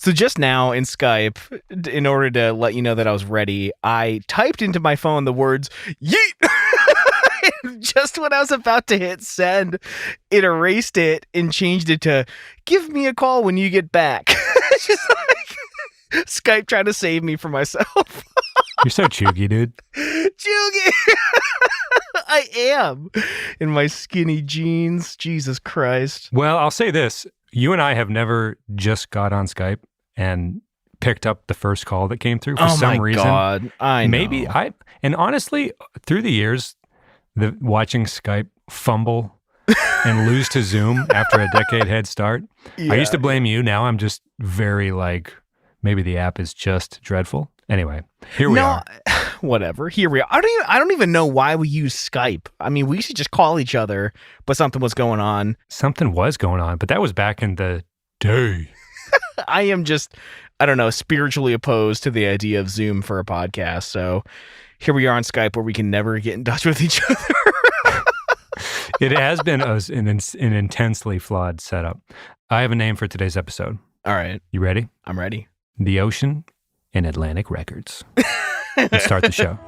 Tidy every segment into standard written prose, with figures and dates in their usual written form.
So just now in Skype, in order to let you know that I was ready, I typed into my phone the words, yeet! Just when I was about to hit send, it erased it and changed it to, give me a call when you get back. Just like Skype trying to save me from myself. You're so chuggy, dude. Chuggy! I am. In my skinny jeans. Jesus Christ. Well, I'll say this. You and I have never just got on Skype and picked up the first call that came through for some reason. Oh my God. I know. And honestly, through the years, watching Skype fumble and lose to Zoom after a decade head start, I used to blame you. Now I'm just very maybe the app is just dreadful. Anyway, here we are. Whatever. Here we are. I don't even know why we use Skype. I mean, we should just call each other, but something was going on. Something was going on, but that was back in the day. I am just, I don't know, spiritually opposed to the idea of Zoom for a podcast. So here we are on Skype where we can never get in touch with each other. It has been an intensely flawed setup. I have a name for today's episode. All right. You ready? I'm ready. The Ocean and Atlantic Records. Let's start the show.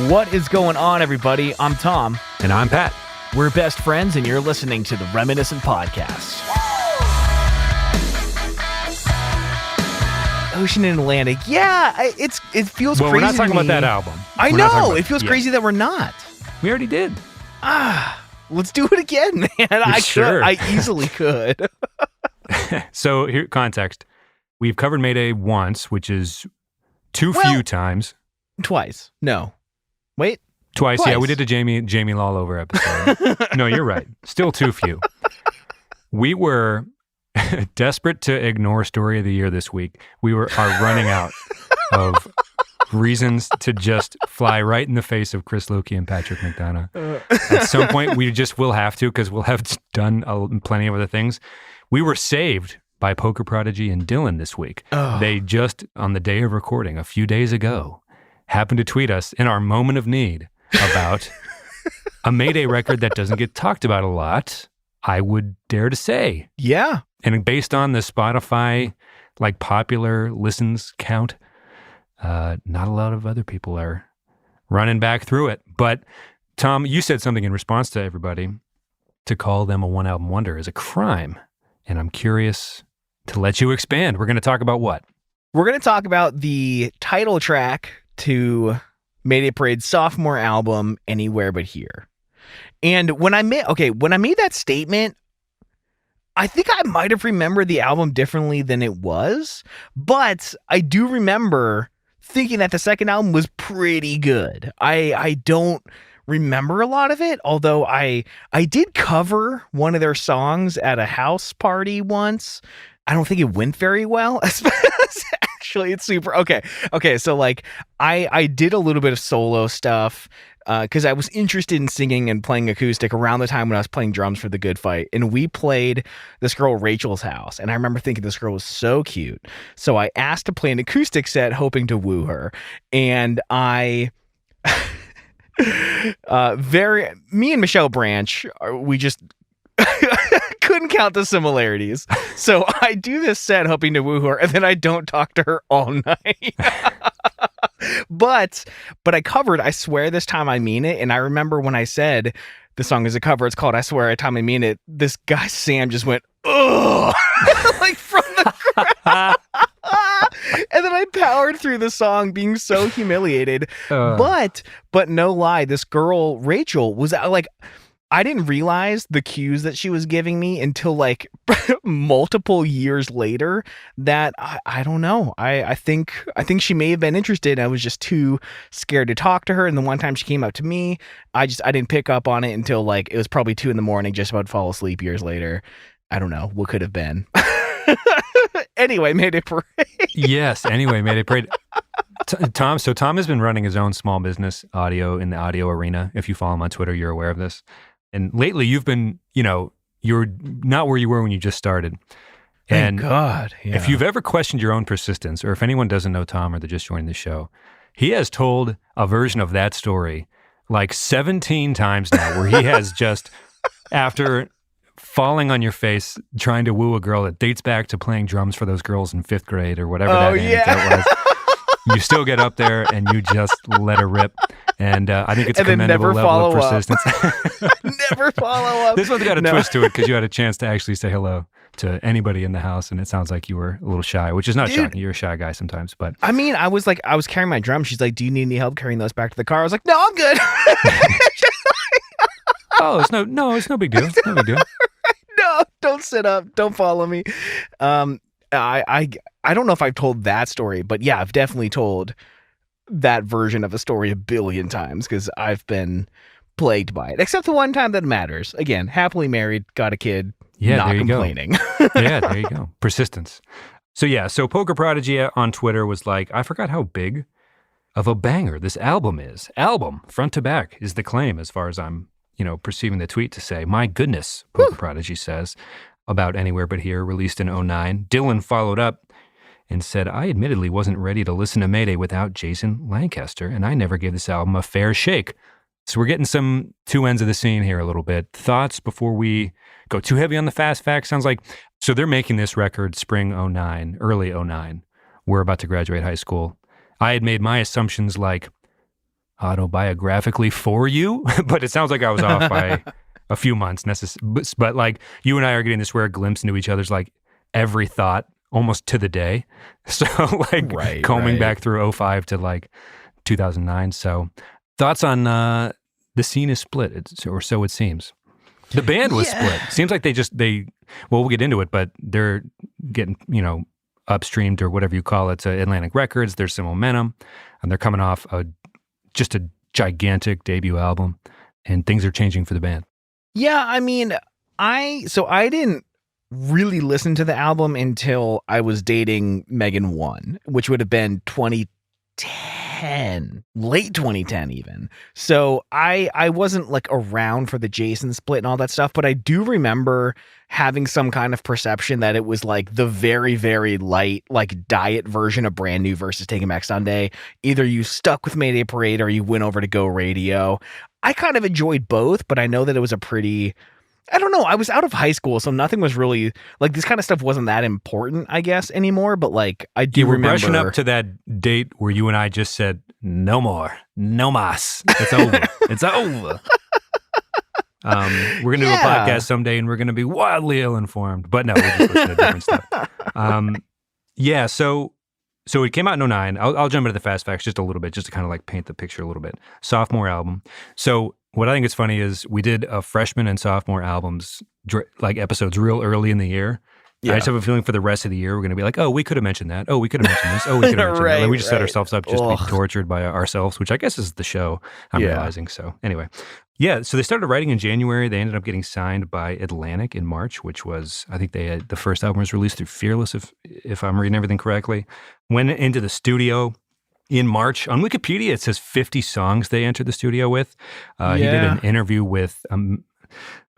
What is going on, everybody? I'm Tom. And I'm Pat. We're best friends, and you're listening to the Reminiscent Podcast. Ocean and Atlantic. Yeah, it feels crazy. Well, we're not talking about that album. I know. It feels crazy that we're not. We already did. Let's do it again, man. I easily could. So here, context. We've covered Mayday once, which is too few times. Twice. No. Wait. Twice. Yeah, we did a Jamie Lawlover episode. No, you're right. Still too few. We were desperate to ignore Story of the Year this week. We are running out of reasons to just fly right in the face of Chris Lukey and Patrick McDonough. At some point, we just will have to, because we'll have done plenty of other things. We were saved by Poker Prodigy and Dylan this week. Oh. They just, on the day of recording, a few days ago, happened to tweet us in our moment of need about a Mayday record that doesn't get talked about a lot, I would dare to say. Yeah. And based on the Spotify popular listens count, not a lot of other people are running back through it. But Tom, you said something in response to everybody. To call them a one-album wonder is a crime. And I'm curious to let you expand. We're going to talk about what? We're going to talk about the title track to Mayday Parade's sophomore album, Anywhere But Here. And when I made that statement, I think I might have remembered the album differently than it was, but I do remember thinking that the second album was pretty good. I don't remember a lot of it, although I did cover one of their songs at a house party once. I don't think it went very well. Actually, it's super okay. So I did a little bit of solo stuff because I was interested in singing and playing acoustic around the time when I was playing drums for The Good Fight, and we played this girl Rachel's house, and I remember thinking this girl was so cute. So I asked to play an acoustic set, hoping to woo her, and me and Michelle Branch, we just couldn't count the similarities. So I do this set hoping to woo her, and then I don't talk to her all night. But I covered I Swear This Time I Mean It, and I remember when I said the song is a cover, it's called I Swear Every Time I Mean It, this guy Sam just went, ugh, from the crowd. And then I powered through the song being so humiliated. But no lie, this girl Rachel was I didn't realize the cues that she was giving me until multiple years later that I don't know. I think she may have been interested. I was just too scared to talk to her. And the one time she came up to me, I didn't pick up on it until it was probably 2 a.m, just about to fall asleep years later. I don't know what could have been. Anyway, Mayday Parade. Yes. Anyway, Mayday Parade. Tom has been running his own small business audio in the audio arena. If you follow him on Twitter, you're aware of this. And lately you've been, you're not where you were when you just started. Thank God. Yeah. If you've ever questioned your own persistence, or if anyone doesn't know Tom or they're just joining the show, he has told a version of that story like 17 times now where he has just, after falling on your face trying to woo a girl that dates back to playing drums for those girls in 5th grade or whatever that anecdote was, you still get up there and you just let her rip. And I think it's a commendable level of persistence. Never follow up. This one's got a twist to it because you had a chance to actually say hello to anybody in the house, and it sounds like you were a little shy, which is not shocking. You're a shy guy sometimes, but I mean, I was carrying my drum. She's like, "Do you need any help carrying those back to the car?" I was like, "No, I'm good." Oh, it's no big deal. It's no big deal. No, don't sit up. Don't follow me. I don't know if I've told that story, but yeah, I've definitely told that version of a story a billion times because I've been plagued by it. Except the one time that matters. Again, happily married, got a kid. Yeah, not there you complaining. Go. Yeah, there you go. Persistence. So Poker Prodigy on Twitter was like, I forgot how big of a banger this album is. Album, front to back, is the claim as far as I'm, perceiving the tweet to say. My goodness, Poker Prodigy says, about Anywhere But Here, released in 2009. Dylan followed up and said, I admittedly wasn't ready to listen to Mayday without Jason Lancaster, and I never gave this album a fair shake. So we're getting some two ends of the scene here a little bit. Thoughts before we go too heavy on the fast facts? Sounds like, so they're making this record spring 2009, early 2009. We're about to graduate high school. I had made my assumptions like autobiographically for you, but it sounds like I was off by a few months. But like you and I are getting this rare glimpse into each other's like every thought almost to the day. So like combing back through 2005 to like 2009. So thoughts on the scene is split, or so it seems. The band was split. Seems like we'll get into it, but they're getting, upstreamed or whatever you call it to Atlantic Records. There's some momentum, and they're coming off just a gigantic debut album, and things are changing for the band. Yeah, I mean, I didn't really listen to the album until I was dating Megan 1, which would have been 2010, late 2010 even. So I wasn't like around for the Jason split and all that stuff, but I do remember having some kind of perception that it was like the very, very light, like diet version of Brand New versus Taking Back Sunday. Either you stuck with Mayday Parade or you went over to Go Radio. I kind of enjoyed both, but I know that it was I don't know. I was out of high school, so nothing was really like this kind of stuff wasn't that important, I guess, anymore. But like, I do remember brushing up to that date where you and I just said, "No more, no mas. It's over. It's over." We're gonna do a podcast someday, and we're gonna be wildly ill-informed. But no, we're just listening to different stuff. So it came out in 2009. I'll jump into the fast facts just a little bit, just to kind of like paint the picture a little bit. Sophomore album. So what I think is funny is we did a freshman and sophomore albums, like episodes real early in the year. Yeah. I just have a feeling for the rest of the year, we're going to be like, oh, we could have mentioned that. Oh, we could have mentioned this. Oh, we could have mentioned that. Like, we just set ourselves up just to be tortured by ourselves, which I guess is the show, I'm realizing. So anyway, so they started writing in January. They ended up getting signed by Atlantic in March, which was, I think the first album was released through Fearless, if I'm reading everything correctly. Went into the studio in March. On Wikipedia, it says 50 songs they entered the studio with. He did an interview with,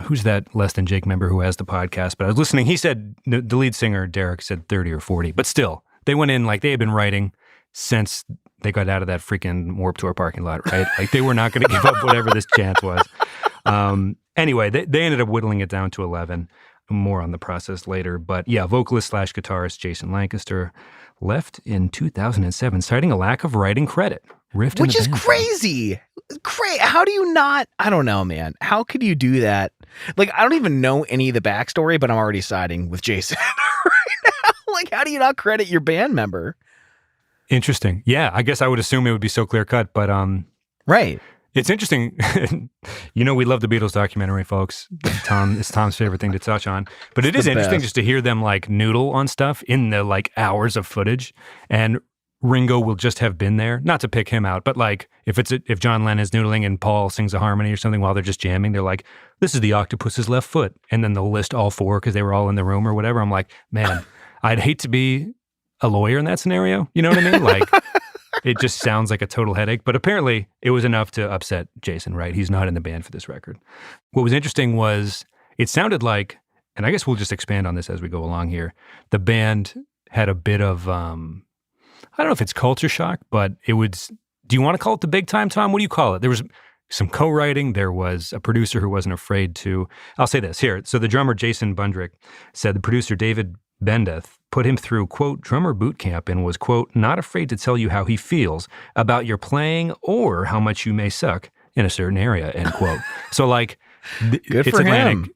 who's that Less Than Jake member who has the podcast? But I was listening. He said, the lead singer, Derek, said 30 or 40. But still, they went in like they had been writing since they got out of that freaking Warped Tour parking lot, right? Like they were not going to give up whatever this chance was. Anyway, they ended up whittling it down to 11. More on the process later. But yeah, vocalist / guitarist Jason Lancaster left in 2007, citing a lack of writing credit. Rift Which is crazy. How do you not? I don't know, man. How could you do that? Like, I don't even know any of the backstory, but I'm already siding with Jason right now. Like, how do you not credit your band member? Interesting. Yeah, I guess I would assume it would be so clear cut, but right. It's interesting. We love the Beatles documentary, folks. It's Tom's favorite thing to touch on. But it is interesting just to hear them like noodle on stuff in the like hours of footage. And Ringo will just have been there, not to pick him out, but like if John Lennon's noodling and Paul sings a harmony or something while they're just jamming, they're like, this is the octopus's left foot. And then they'll list all four because they were all in the room or whatever. I'm like, man, I'd hate to be a lawyer in that scenario. You know what I mean? Like, it just sounds like a total headache, but apparently it was enough to upset Jason, right? He's not in the band for this record. What was interesting was it sounded like, and I guess we'll just expand on this as we go along here, the band had a bit of, I don't know if it's culture shock, but it was, do you want to call it the big time, Tom? What do you call it? some co-writing. There was a producer who wasn't afraid to, I'll say this here. So the drummer Jason Bundrick said the producer David Bendeth put him through, quote, drummer boot camp and was, quote, not afraid to tell you how he feels about your playing or how much you may suck in a certain area, end quote. So like, Good it's for Atlantic.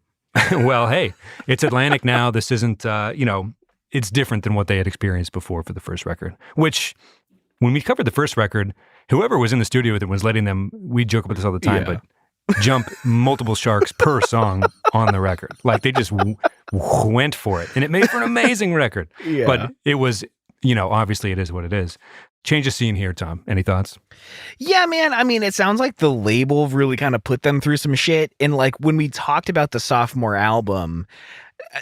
him. Well, hey, it's Atlantic now. This isn't, it's different than what they had experienced before for the first record, which when we covered the first record, whoever was in the studio with it was letting them, we joke about this all the time, but jump multiple sharks per song on the record. Like they just went for it. And it made for an amazing record. Yeah. But it was, obviously it is what it is. Change the scene here, Tom. Any thoughts? Yeah, man. I mean, it sounds like the label really kind of put them through some shit. And like when we talked about the sophomore album,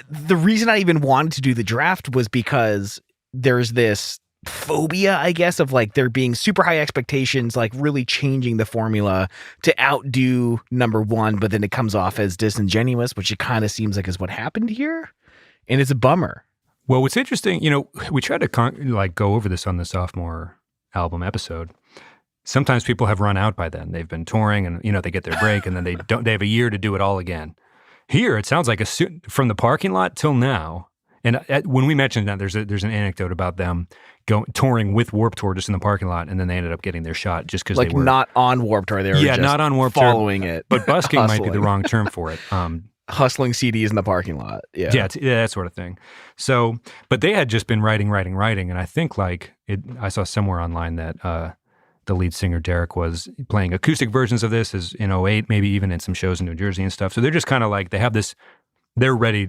the reason I even wanted to do the draft was because there's this phobia, I guess, of like there being super high expectations, like really changing the formula to outdo number one, but then it comes off as disingenuous, which it kind of seems like is what happened here. And it's a bummer. Well, what's interesting, we tried to go over this on the sophomore album episode. Sometimes people have run out by then. They've been touring and, they get their break and then they have a year to do it all again. Here, it sounds like from the parking lot till now. And when we mentioned that, there's an anecdote about them touring with Warped Tour just in the parking lot, and then they ended up getting their shot just because they were not on Warped Tour. They were just not on Warped Tour, following it. But busking might be the wrong term for it. Hustling CDs in the parking lot. Yeah, that sort of thing. So, but they had just been writing, and I think I saw somewhere online that the lead singer Derek was playing acoustic versions of this as in 2008, maybe even in some shows in New Jersey and stuff. So they're just kind of like they have this. They're ready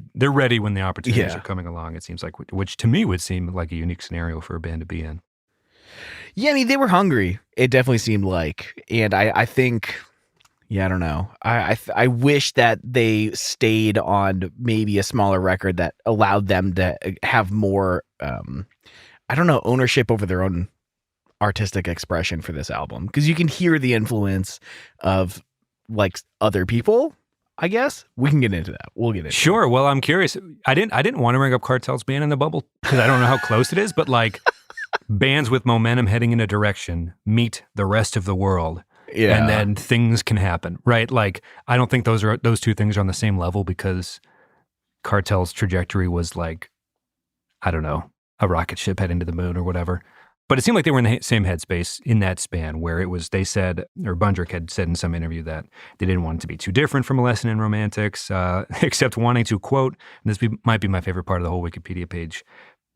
when the opportunities are coming along, it seems like, which to me would seem like a unique scenario for a band to be in. Yeah, I mean, they were hungry. It definitely seemed like. And I think, I don't know. I wish that they stayed on maybe a smaller record that allowed them to have more, ownership over their own artistic expression for this album. Because you can hear the influence of, like, other people. I guess we can get into that. We'll get into Sure. Well, I'm curious. I didn't want to bring up Cartel's Band in the Bubble because I don't know how close it is, but like bands with momentum heading in a direction meet the rest of the world. Yeah. And then things can happen, right? Like, I don't think those two things are on the same level because Cartel's trajectory was like, I don't know, a rocket ship heading to the moon or whatever. But it seemed like they were in the same headspace in that span where it was, they said, or Bundrick had said in some interview that they didn't want it to be too different from A Lesson in Romantics, except wanting to, quote, and this might be my favorite part of the whole Wikipedia page,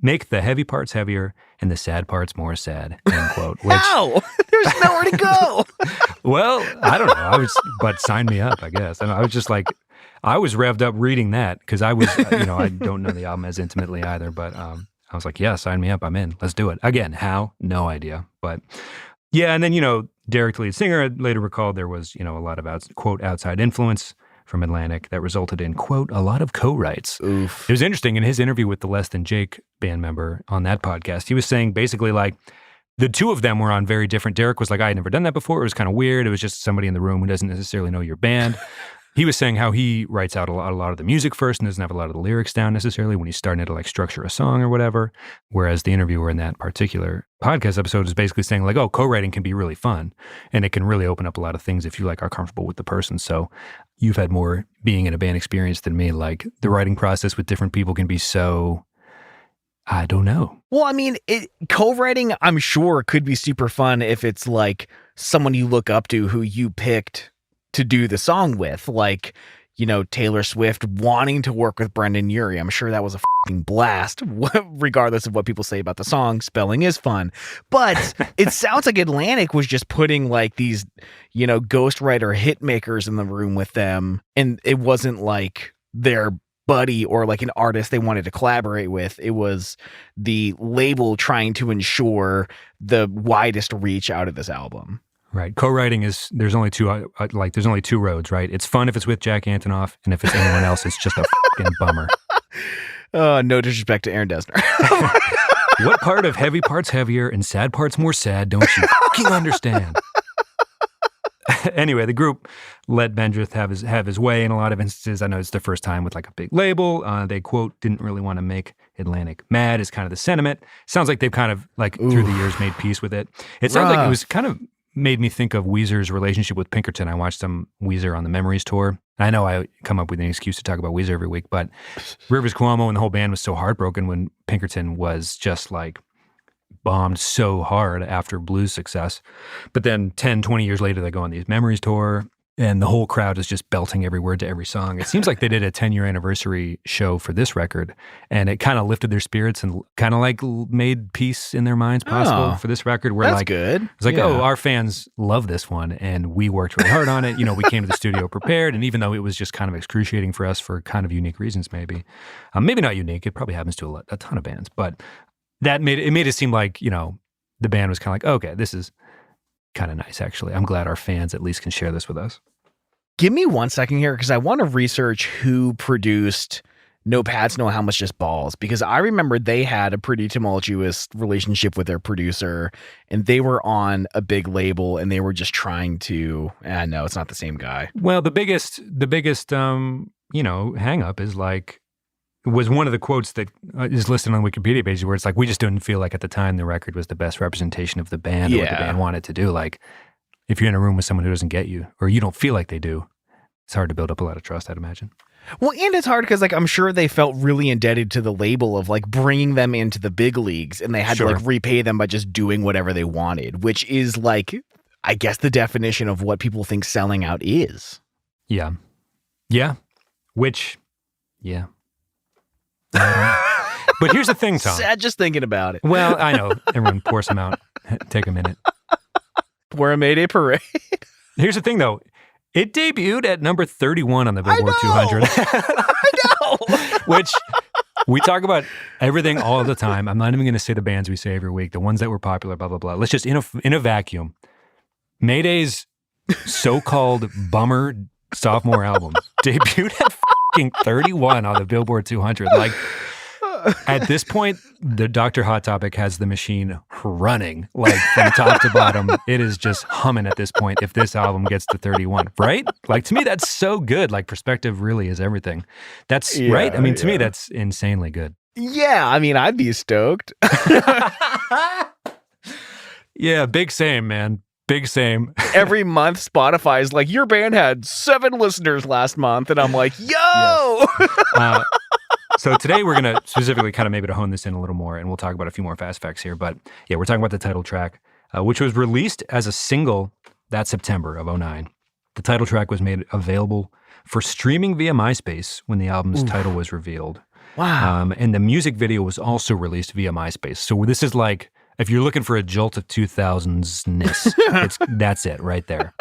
make the heavy parts heavier and the sad parts more sad, end quote. Which, how? There's nowhere to go. Well, I don't know. But sign me up, I guess. And I was just like, I was revved up reading that because I was, I don't know the album as intimately either, but I was like, yeah, sign me up. I'm in. Let's do it. Again, how? No idea. But yeah, and then, Derek, the lead singer, later recalled there was, a lot of, quote, outside influence from Atlantic that resulted in, quote, a lot of co-writes. Oof. It was interesting. In his interview with the Less Than Jake band member on that podcast, he was saying basically like the two of them were on very different. Derek was like, I had never done that before. It was kind of weird. It was just somebody in the room who doesn't necessarily know your band. He was saying how he writes out a lot of the music first and doesn't have a lot of the lyrics down necessarily when he's starting to like structure a song or whatever. Whereas the interviewer in that particular podcast episode is basically saying like, oh, co-writing can be really fun and it can really open up a lot of things if you like are comfortable with the person. So you've had more being in a band experience than me. Like the writing process with different people can be so, I don't know. Well, I mean, co-writing, I'm sure could be super fun if it's like someone you look up to who you picked to do the song with, like, Taylor Swift wanting to work with Brendan Urie. I'm sure that was a fucking blast, regardless of what people say about the song. Spelling is fun. But it sounds like Atlantic was just putting like these, ghostwriter hit makers in the room with them. And it wasn't like their buddy or like an artist they wanted to collaborate with. It was the label trying to ensure the widest reach out of this album. Right. Co-writing is, there's only two roads, right? It's fun if it's with Jack Antonoff, and if it's anyone else, it's just a fucking bummer. No disrespect to Aaron Dessner. What part of heavy parts heavier and sad parts more sad don't you fucking understand? Anyway, the group let Bendrith have his way in a lot of instances. I know it's their first time with like a big label. They, quote, didn't really want to make Atlantic mad is kind of the sentiment. Sounds like they've kind of like through the years made peace with it. It sounds like it was kind of made me think of Weezer's relationship with Pinkerton. I watched some Weezer on the Memories tour. I know I come up with an excuse to talk about Weezer every week, but Rivers Cuomo and the whole band was so heartbroken when Pinkerton was just like bombed so hard after Blues success. But then 10, 20 years later, they go on these Memories tour, and the whole crowd is just belting every word to every song. It seems like they did a 10-year anniversary show for this record, and it kind of lifted their spirits and kind of like made peace in their minds possible for this record. Where that's like, good. It's like, our fans love this one, and we worked really hard on it. You know, we came to the studio prepared, and even though it was just kind of excruciating for us for kind of unique reasons, maybe not unique. It probably happens to a ton of bands, but that made it seem like, you know, the band was kind of like, okay, this is kind of nice, actually. I'm glad our fans at least can share this with us. Give me 1 second here, because I want to research who produced No Pads, No Helmets, Just Balls, because I remember they had a pretty tumultuous relationship with their producer, and they were on a big label, and they were just trying to, no, it's not the same guy. Well, the biggest hang up is like, was one of the quotes that is listed on the Wikipedia page where it's like, we just didn't feel like at the time the record was the best representation of the band or what the band wanted to do. Like, if you're in a room with someone who doesn't get you, or you don't feel like they do, it's hard to build up a lot of trust, I'd imagine. Well, and it's hard because, like, I'm sure they felt really indebted to the label of, like, bringing them into the big leagues, and they had to, like, repay them by just doing whatever they wanted, which is, like, I guess the definition of what people think selling out is. Yeah. Yeah. But here's the thing, Tom. Sad just thinking about it. Well, I know. Everyone pour some out. Take a minute. We're a Mayday Parade. Here's the thing, though. It debuted at number 31 on the Billboard 200. I know. Which we talk about everything all the time. I'm not even going to say the bands we say every week, the ones that were popular, blah, blah, blah. Let's just, in a vacuum, Mayday's so-called bummer sophomore album debuted at fucking 31 on the Billboard 200. Like, at this point, the Dr. Hot Topic has the machine running, like from top to bottom. It is just humming at this point if this album gets to 31, right? Like, to me, that's so good. Like, perspective really is everything. That's right. I mean, to me, that's insanely good. Yeah, I mean, I'd be stoked. Yeah, big same, man. Big same. Every month, Spotify's like, your band had 7 listeners last month. And I'm like, yo! Yes. So today we're going to specifically kind of maybe to hone this in a little more, and we'll talk about a few more fast facts here. But yeah, we're talking about the title track, which was released as a single that September of 2009. The title track was made available for streaming via MySpace when the album's title was revealed. Wow. And the music video was also released via MySpace. So this is like, if you're looking for a jolt of 2000s-ness, that's it right there.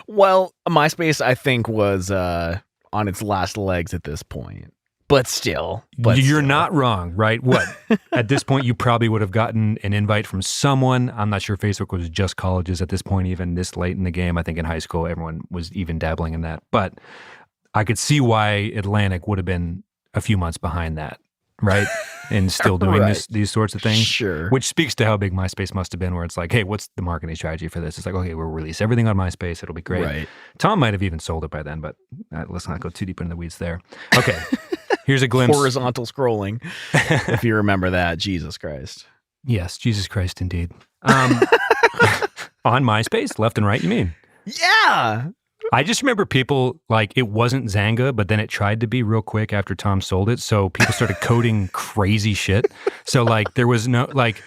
Well, MySpace, I think, was on its last legs at this point. But still. You're not wrong, right? What? At this point, you probably would have gotten an invite from someone. I'm not sure Facebook was just colleges at this point, even this late in the game. I think in high school, everyone was even dabbling in that. But I could see why Atlantic would have been a few months behind that, right? And still doing these sorts of things. Sure. Which speaks to how big MySpace must have been, where it's like, hey, what's the marketing strategy for this? It's like, okay, we'll release everything on MySpace. It'll be great. Right. Tom might have even sold it by then, but let's not go too deep into the weeds there. Okay. Here's a glimpse. Horizontal scrolling, if you remember that. Jesus Christ. Yes, Jesus Christ, indeed. On MySpace, left and right, you mean? Yeah. I just remember people, like, it wasn't Zanga, but then it tried to be real quick after Tom sold it, so people started coding crazy shit. So, like, there was no, like,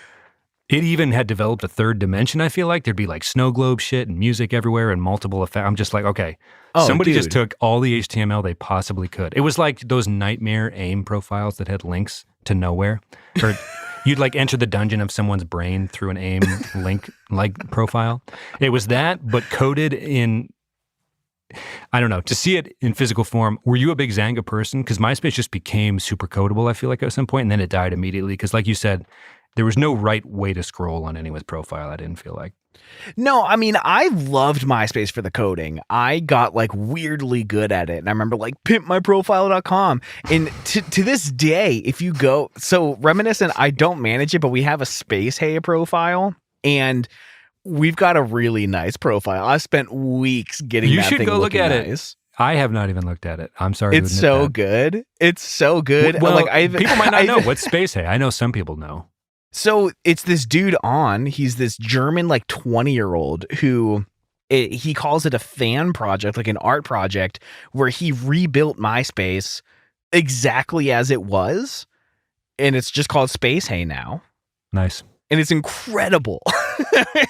it even had developed a third dimension, I feel like. There'd be, like, snow globe shit and music everywhere and multiple effects. I'm just like, okay, somebody just took all the HTML they possibly could. It was like those nightmare AIM profiles that had links to nowhere. Or you'd, like, enter the dungeon of someone's brain through an AIM link-like profile. It was that, but coded in... I don't know, to see it in physical form. Were you a big Zanga person? Because MySpace just became super codable, I feel like, at some point, and then it died immediately. Because like you said, there was no right way to scroll on anyone's profile, I didn't feel like. No, I mean, I loved MySpace for the coding. I got, like, weirdly good at it. And I remember, like, pimpmyprofile.com. And to this day, if you go... So, Reminiscent, I don't manage it, but we have a SpaceHey profile. And... we've got a really nice profile. I spent weeks getting that thing looking nice. You should go look at it. I have not even looked at it. I'm sorry to admit It's so that. good. It's so good. Well, like, people might not know what's SpaceHey. I know some people know. So it's this dude he's this German, like 20-year-old who he calls it a fan project, like an art project, where he rebuilt MySpace exactly as it was. And it's just called SpaceHey now. Nice. And it's incredible.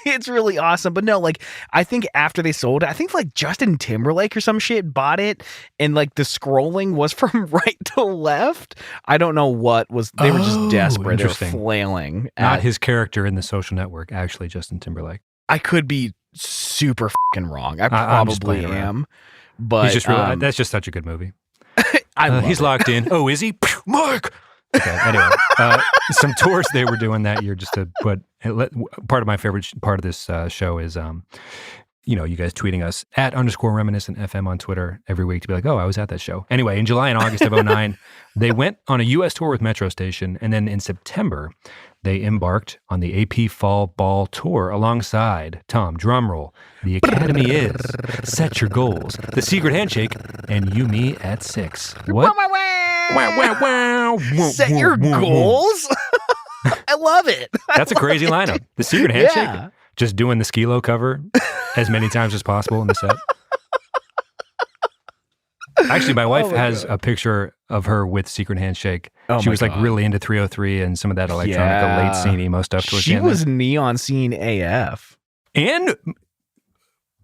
It's really awesome. But no, like, I think after they sold it, I think like Justin Timberlake or some shit bought it. And like the scrolling was from right to left. I don't know what was. They were just desperate. They were flailing. Not his character in The Social Network, actually, Justin Timberlake. I could be super fucking wrong. I probably am. But he's just really, that's just such a good movie. He's it. locked in. Oh, is he? Mark! Okay, anyway, some tours they were doing that year just to put, part of my favorite part of this show is, you guys tweeting us at _reminiscent FM on Twitter every week to be like, oh, I was at that show. Anyway, in July and August of 2009, they went on a U.S. tour with Metro Station. And then in September, they embarked on the AP Fall Ball Tour alongside, Tom, drumroll, The Academy Is, Set Your Goals, The Secret Handshake, and You Me at 6. What? Set your goals? I love it. That's a crazy lineup. The Secret Handshake, just doing the Skilo cover as many times as possible in the set. Actually, my wife has a picture of her with Secret Handshake. She was like really into 303 and some of that electronica late scene emo stuff. She was neon scene AF. And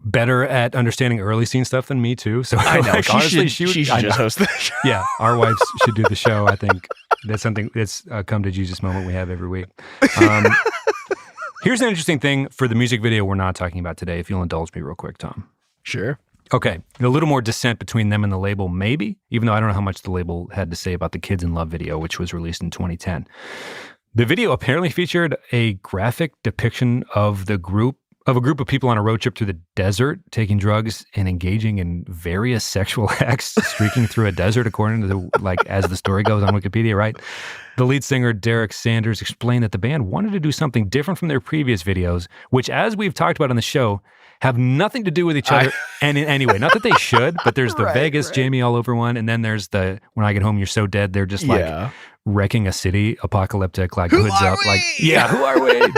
better at understanding early scene stuff than me too. So I know. Like, honestly, she should just host the show. Yeah, our wives should do the show. I think that's something that's a come to Jesus moment we have every week. Here's an interesting thing for the music video we're not talking about today, if you'll indulge me real quick, Tom. Sure. Okay, a little more dissent between them and the label, maybe, even though I don't know how much the label had to say about the Kids in Love video, which was released in 2010. The video apparently featured a graphic depiction of a group of people on a road trip through the desert, taking drugs and engaging in various sexual acts, streaking through a desert, according to as the story goes on Wikipedia, right? The lead singer, Derek Sanders, explained that the band wanted to do something different from their previous videos, which, as we've talked about on the show, have nothing to do with each other. And in any way, not that they should, but there's the Vegas Jamie all over one. And then there's the When I Get Home, You're So Dead. They're just wrecking a city, apocalyptic, like hoods up. Like, who are we?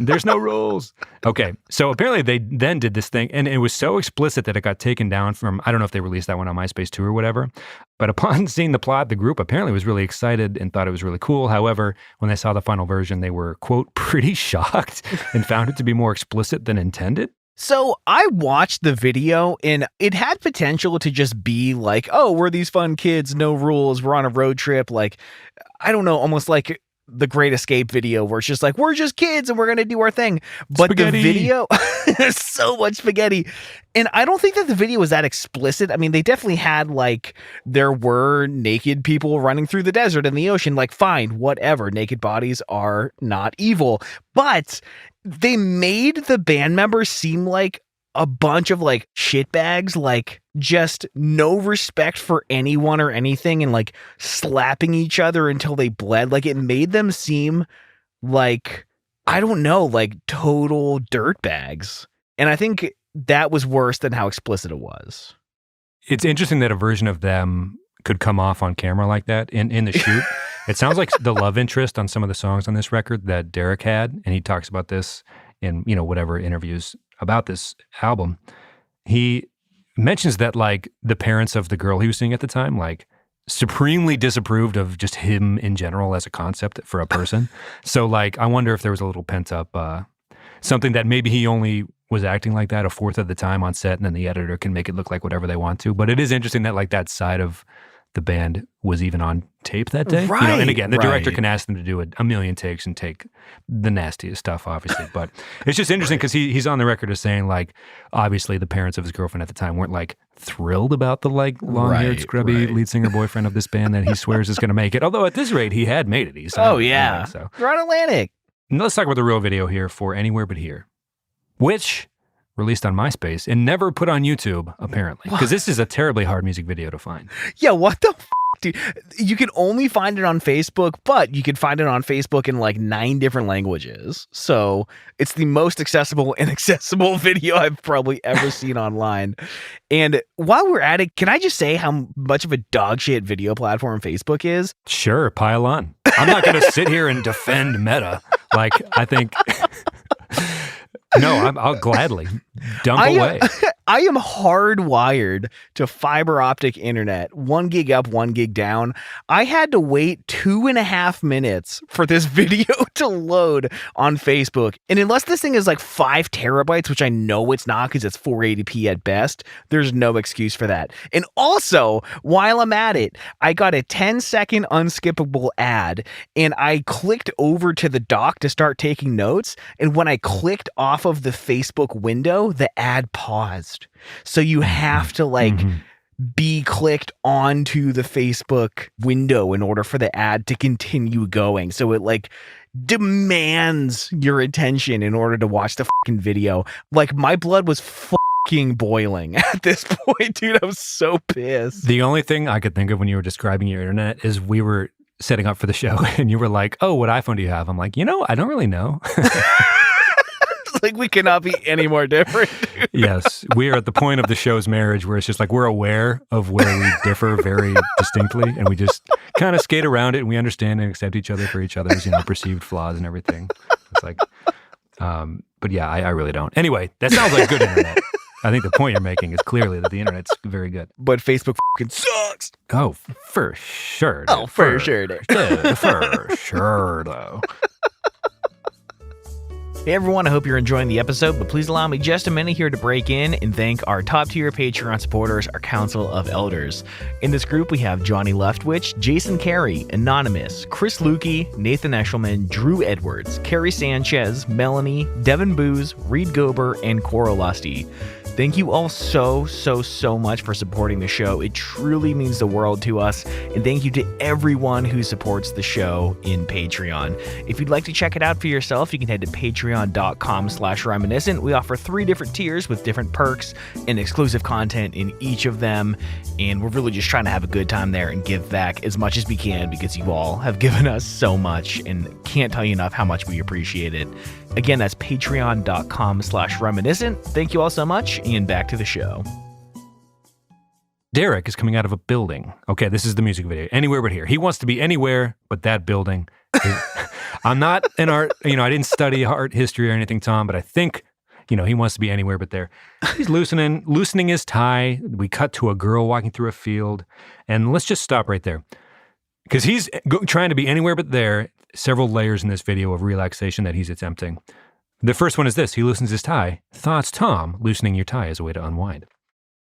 There's no rules. Okay. So apparently they then did this thing, and it was so explicit that it got taken down from, I don't know if they released that one on MySpace too or whatever. But upon seeing the plot, the group apparently was really excited and thought it was really cool. However, when they saw the final version, they were, quote, pretty shocked and found it to be more explicit than intended. So I watched the video and it had potential to just be like, oh, we're these fun kids, no rules, we're on a road trip. Like, I don't know, almost like the Great Escape video where it's just like, we're just kids and we're going to do our thing. But spaghetti. The video, so much spaghetti. And I don't think that the video was that explicit. I mean, they definitely had there were naked people running through the desert and the ocean. Like, fine, whatever. Naked bodies are not evil. But they made the band members seem like a bunch of shitbags, just no respect for anyone or anything, and slapping each other until they bled. It made them seem like, I don't know, total dirtbags. And I think that was worse than how explicit it was. It's interesting that a version of them could come off on camera like that in the shoot. It sounds like the love interest on some of the songs on this record that Derek had, and he talks about this in, whatever interviews about this album. He mentions that the parents of the girl he was seeing at the time, supremely disapproved of just him in general as a concept for a person. So I wonder if there was a little pent up, something that maybe he only was acting like that a fourth of the time on set, and then the editor can make it look like whatever they want to. But it is interesting that that side of the band was even on tape that day. Right, and again, the director can ask them to do a million takes and take the nastiest stuff, obviously. But it's just interesting because he's on the record as saying, obviously the parents of his girlfriend at the time weren't thrilled about the long-haired, scrubby lead singer boyfriend of this band that he swears is going to make it. Although at this rate, he had made it. He's so. Ron Atlantic. Now let's talk about the real video here for Anywhere But Here, which released on MySpace and never put on YouTube, apparently. Because this is a terribly hard music video to find. Yeah, what the f***, dude? You can only find it on Facebook, but you can find it on Facebook in 9 different languages. So it's the most accessible, inaccessible video I've probably ever seen online. And while we're at it, can I just say how much of a dog shit video platform Facebook is? Sure, pile on. I'm not going to sit here and defend Meta. Like, I think, no, I'll gladly dump away. I am hardwired to fiber optic internet, 1 gig up, 1 gig down. I had to wait 2.5 minutes for this video to load on Facebook. And unless this thing is like 5 terabytes, which I know it's not because it's 480p at best, there's no excuse for that. And also, while I'm at it, I got a 10-second unskippable ad and I clicked over to the dock to start taking notes. And when I clicked off of the Facebook window, the ad paused. So you have to be clicked onto the Facebook window in order for the ad to continue going. So it demands your attention in order to watch the fucking video. Like, my blood was fucking boiling at this point, dude. I was so pissed. The only thing I could think of when you were describing your internet is we were setting up for the show and you were like, oh, what iPhone do you have? I'm like, I don't really know. Like, we cannot be any more different. Yes, we are at the point of the show's marriage where it's just like we're aware of where we differ very distinctly, and we just kind of skate around it, and we understand and accept each other for each other's perceived flaws and everything. It's like, but yeah, I really don't. Anyway, that sounds like good internet. I think the point you're making is clearly that the internet's very good. But Facebook fucking sucks. Oh, for sure. Oh, for sure. For sure, though. Hey everyone, I hope you're enjoying the episode, but please allow me just a minute here to break in and thank our top tier Patreon supporters, our Council of Elders. In this group, we have Johnny Leftwich, Jason Carey, Anonymous, Chris Lukey, Nathan Eshelman, Drew Edwards, Carrie Sanchez, Melanie, Devin Booz, Reed Gober, and Cora Lusty. Thank you all so much for supporting the show. It truly means the world to us. And thank you to everyone who supports the show in Patreon. If you'd like to check it out for yourself, you can head to patreon.com/reminiscent. We offer 3 different tiers with different perks and exclusive content in each of them. And we're really just trying to have a good time there and give back as much as we can because you all have given us so much and can't tell you enough how much we appreciate it. Again, that's patreon.com/reminiscent. Thank you all so much, and back to the show. Derek is coming out of a building. Okay, this is the music video. Anywhere but here. He wants to be anywhere but that building. I'm not an art, I didn't study art history or anything, Tom, but I think, he wants to be anywhere but there. He's loosening his tie. We cut to a girl walking through a field, and let's just stop right there. Because he's trying to be anywhere but there. Several layers in this video of relaxation that he's attempting. The first one is this. He loosens his tie. Thoughts, Tom, loosening your tie is a way to unwind.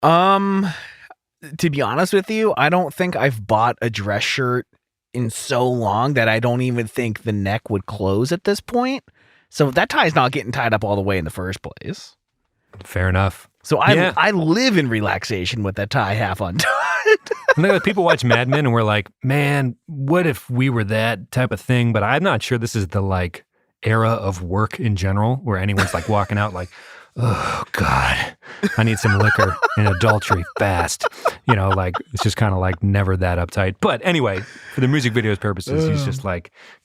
To be honest with you, I don't think I've bought a dress shirt in so long that I don't even think the neck would close at this point. So that tie's not getting tied up all the way in the first place. Fair enough. So I live in relaxation with that tie half undone. People watch Mad Men and we're like, man, what if we were that type of thing? But I'm not sure this is the era of work in general where anyone's walking out oh God, I need some liquor and adultery fast. It's just kind of never that uptight. But anyway, for the music video's purposes, he's just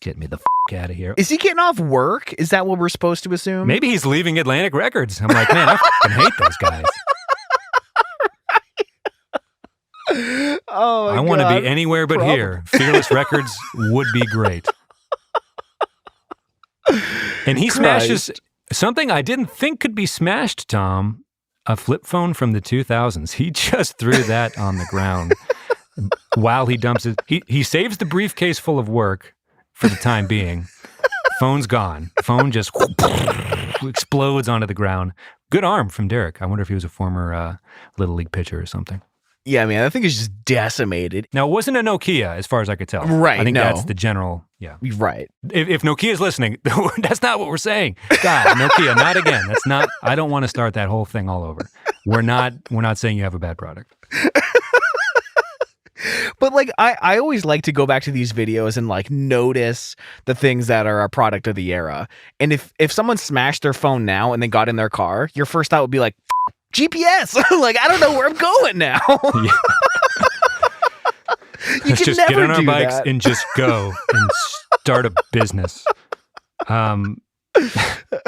get me the out of here. Is he getting off work? Is that what we're supposed to assume? Maybe he's leaving Atlantic Records. I'm like, man, I hate those guys. Oh, I want to be anywhere but here. Fearless Records would be great. And he smashes something I didn't think could be smashed, Tom. A flip phone from the 2000s. He just threw that on the ground while he dumps it. He saves the briefcase full of work for the time being. Phone's gone. Phone just explodes onto the ground. Good arm from Derek. I wonder if he was a former Little League pitcher or something. Yeah, man, that thing is just decimated. Now, it wasn't a Nokia, as far as I could tell. Right, I think that's the general, yeah. Right. If Nokia's listening, that's not what we're saying. God, Nokia, not again. That's not, I don't want to start that whole thing all over. We're not saying you have a bad product. But I always like to go back to these videos and notice the things that are a product of the era. And if someone smashed their phone now and then got in their car, your first thought would be GPS. I don't know where I'm going now. Yeah. Let's just get on our bikes and just go and start a business.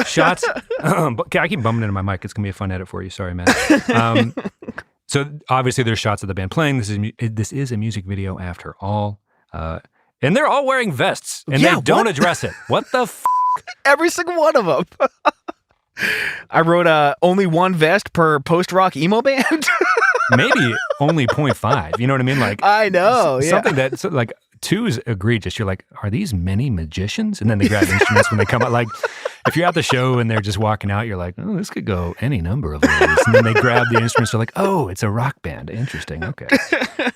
Shots. I keep bumping into my mic. It's gonna be a fun edit for you. Sorry, man. So obviously there's shots of the band playing. This is a music video after all. And they're all wearing vests, and they don't address it. What the f***? Every single one of them. I wrote only one vest per post-rock emo band. Maybe only 0.5. You know what I mean? Like I know. Something that's like 2 is egregious. You're like, are these many magicians? And then they grab instruments when they come out. Like if you're at the show and they're just walking out, you're like, oh, this could go any number of ways. And then they grab the instruments. They're like, oh, it's a rock band. Interesting. Okay.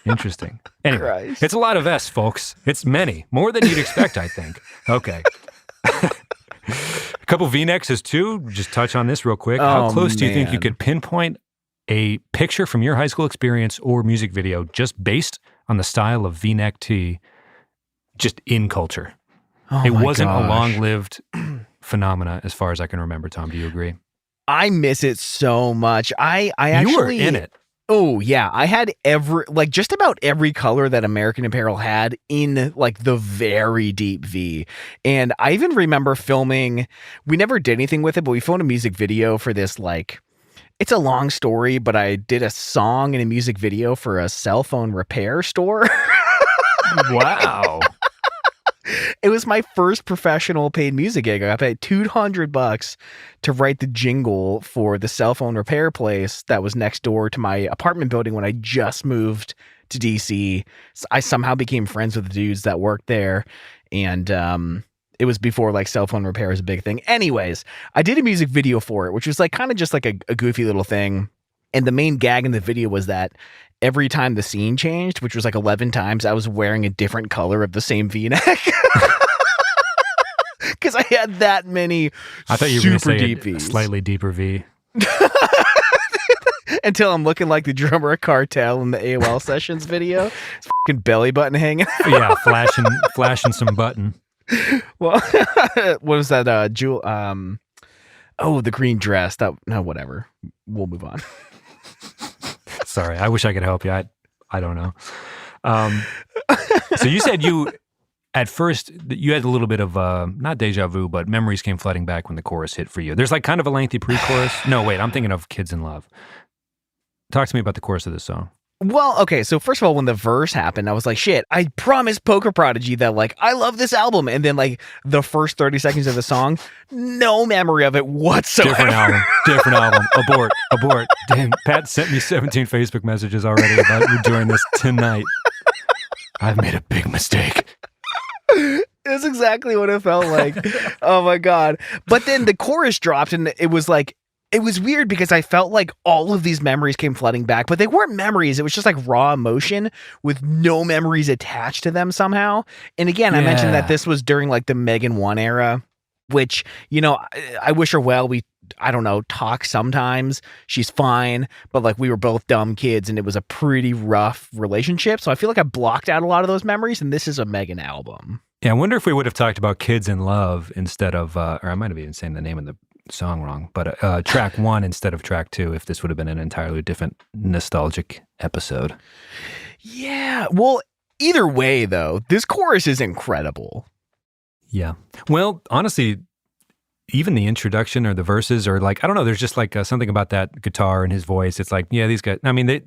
Interesting. Anyway, It's a lot of vests, folks. It's many. More than you'd expect, I think. Okay. A couple V-necks is 2. Just touch on this real quick. How close do you think you could pinpoint a picture from your high school experience or music video just based on the style of V-neck tee, just in culture? It wasn't a long-lived phenomena as far as I can remember, Tom. Do you agree? I miss it so much. I actually... You were in it. Oh, yeah. I had just about every color that American Apparel had in like the very deep V. And I even remember filming, we never did anything with it, but we filmed a music video for this, like, it's a long story, but I did a song and a music video for a cell phone repair store. Wow. It was my first professional paid music gig. I got paid $200 to write the jingle for the cell phone repair place that was next door to my apartment building when I just moved to DC. I somehow became friends with the dudes that worked there. And it was before like cell phone repair was a big thing. Anyways, I did a music video for it, which was like kind of just like a goofy little thing. And the main gag in the video was that every time the scene changed, which was like 11 times, I was wearing a different color of the same V-neck. Because I had that many I thought you were super deep V's. Slightly deeper V. Until I'm looking like the drummer of Cartel in the AOL Sessions video. It's fucking belly button hanging out. Yeah, flashing some button. Well, what was that? Jewel? The green dress. Whatever. We'll move on. Sorry, I wish I could help you. I don't know. So you said at first, you had a little bit of, not deja vu, but memories came flooding back when the chorus hit for you. There's like kind of a lengthy pre-chorus. No, wait, I'm thinking of Kids in Love. Talk to me about the chorus of this song. Well, okay, so first of all, when the verse happened, I was like, shit, I promised Poker Prodigy that, like, I love this album. And then, like, the first 30 seconds of the song, no memory of it whatsoever. Different album. Abort. Damn, Pat sent me 17 Facebook messages already about you doing this tonight. I've made a big mistake. It's exactly what it felt like. Oh, my God. But then the chorus dropped, and it was like, it was weird because I felt like all of these memories came flooding back, but they weren't memories. It was just like raw emotion with no memories attached to them somehow. And again, I mentioned that this was during like the Megan 1 era, which, you know, I wish her well. I don't know, talk sometimes. She's fine, but like we were both dumb kids and it was a pretty rough relationship. So I feel like I blocked out a lot of those memories, and this is a Megan album. Yeah, I wonder if we would have talked about Kids in Love instead of, or I might have even saying the name of the song wrong, but track 1 instead of track 2, if this would have been an entirely different nostalgic episode. Yeah, well, either way, though, this chorus is incredible. Yeah. Well, honestly, even the introduction or the verses or like, I don't know, there's just like something about that guitar and his voice. It's like, yeah, these guys, I mean,